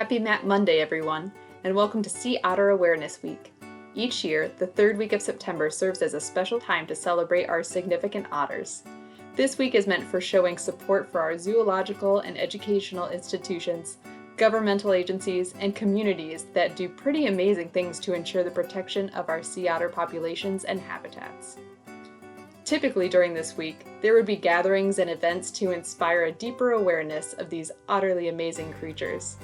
Happy Map Monday, everyone, and welcome to Sea Otter Awareness Week. Each year, the third week of September serves as a special time to celebrate our significant otters. This week is meant for showing support for our zoological and educational institutions, governmental agencies, and communities that do pretty amazing things to ensure the protection of our sea otter populations and habitats. Typically during this week, there would be gatherings and events to inspire a deeper awareness of these utterly amazing creatures.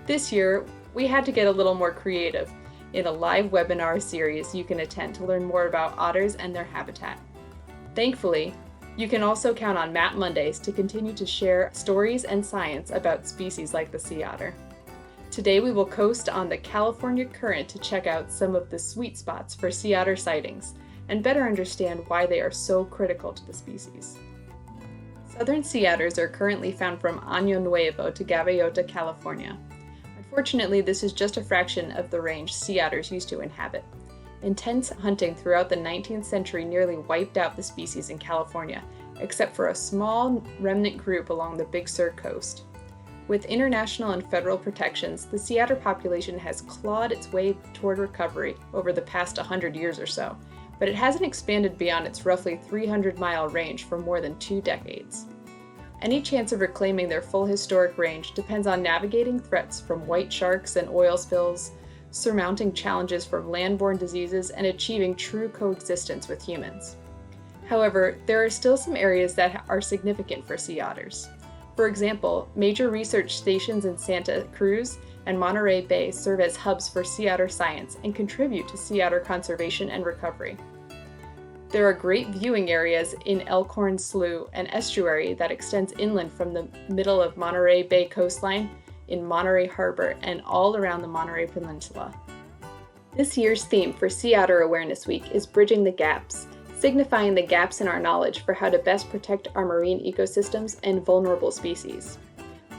This year, we had to get a little more creative in a live webinar series you can attend to learn more about otters and their habitat. Thankfully, you can also count on Map Mondays to continue to share stories and science about species like the sea otter. Today we will coast on the California Current to check out some of the sweet spots for sea otter sightings and better understand why they are so critical to the species. Southern sea otters are currently found from Año Nuevo to Gaviota, California. Unfortunately, this is just a fraction of the range sea otters used to inhabit. Intense hunting throughout the 19th century nearly wiped out the species in California, except for a small remnant group along the Big Sur coast. With international and federal protections, the sea otter population has clawed its way toward recovery over the past 100 years or so, but it hasn't expanded beyond its roughly 300-mile range for more than 2 decades. Any chance of reclaiming their full historic range depends on navigating threats from white sharks and oil spills, surmounting challenges from land-borne diseases, and achieving true coexistence with humans. However, there are still some areas that are significant for sea otters. For example, major research stations in Santa Cruz and Monterey Bay serve as hubs for sea otter science and contribute to sea otter conservation and recovery. There are great viewing areas in Elkhorn Slough, an estuary that extends inland from the middle of Monterey Bay coastline in Monterey Harbor and all around the Monterey Peninsula. This year's theme for Sea Otter Awareness Week is Bridging the Gaps, signifying the gaps in our knowledge for how to best protect our marine ecosystems and vulnerable species.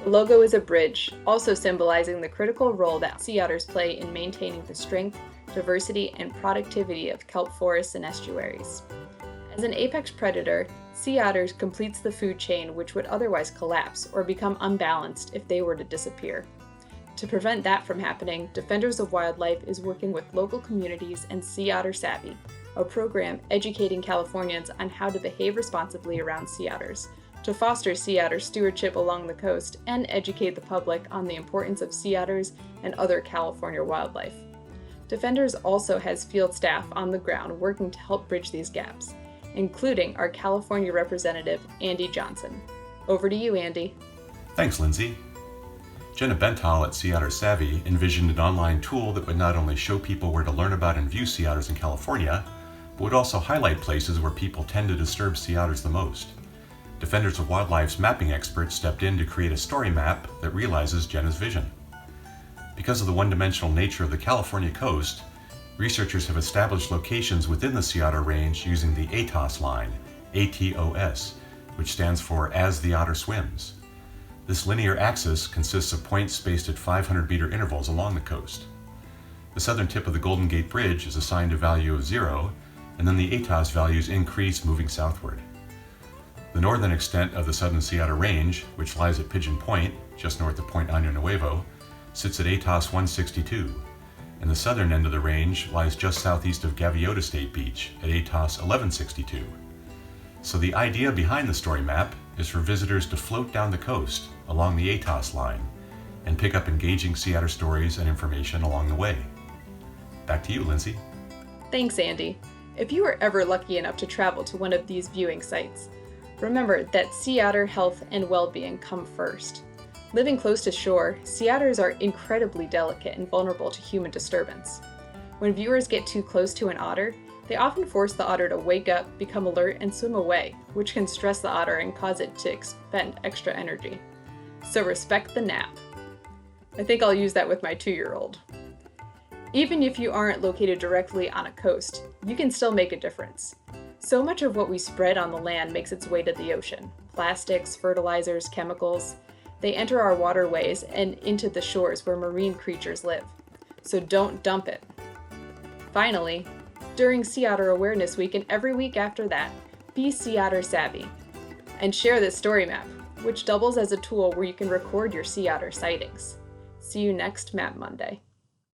The logo is a bridge, also symbolizing the critical role that sea otters play in maintaining the strength, diversity, and productivity of kelp forests and estuaries. As an apex predator, sea otters completes the food chain which would otherwise collapse or become unbalanced if they were to disappear. To prevent that from happening, Defenders of Wildlife is working with local communities and Sea Otter Savvy, a program educating Californians on how to behave responsibly around sea otters, to foster sea otter stewardship along the coast, and educate the public on the importance of sea otters and other California wildlife. Defenders also has field staff on the ground working to help bridge these gaps, including our California representative, Andy Johnson. Over to you, Andy. Thanks, Lindsay. Jenna Benthal at Sea Otter Savvy envisioned an online tool that would not only show people where to learn about and view sea otters in California, but would also highlight places where people tend to disturb sea otters the most. Defenders of Wildlife's mapping experts stepped in to create a story map that realizes Jenna's vision. Because of the one-dimensional nature of the California coast, researchers have established locations within the sea otter range using the ATOS line, ATOS, which stands for As the Otter Swims. This linear axis consists of points spaced at 500-meter intervals along the coast. The southern tip of the Golden Gate Bridge is assigned a value of 0, and then the ATOS values increase moving southward. The northern extent of the southern sea otter range, which lies at Pigeon Point, just north of Point Año Nuevo, sits at ATOS 162, and the southern end of the range lies just southeast of Gaviota State Beach at ATOS 1162. So the idea behind the story map is for visitors to float down the coast along the ATOS line and pick up engaging sea otter stories and information along the way. Back to you, Lindsay. Thanks, Andy. If you are ever lucky enough to travel to one of these viewing sites, remember that sea otter health and well-being come first. Living close to shore, sea otters are incredibly delicate and vulnerable to human disturbance. When viewers get too close to an otter, they often force the otter to wake up, become alert, and swim away, which can stress the otter and cause it to expend extra energy. So respect the nap. I think I'll use that with my 2-year-old. Even if you aren't located directly on a coast, you can still make a difference. So much of what we spread on the land makes its way to the ocean. Plastics, fertilizers, chemicals. They enter our waterways and into the shores where marine creatures live. So don't dump it. Finally, during Sea Otter Awareness Week and every week after that, be Sea Otter Savvy. And share this story map, which doubles as a tool where you can record your sea otter sightings. See you next Map Monday.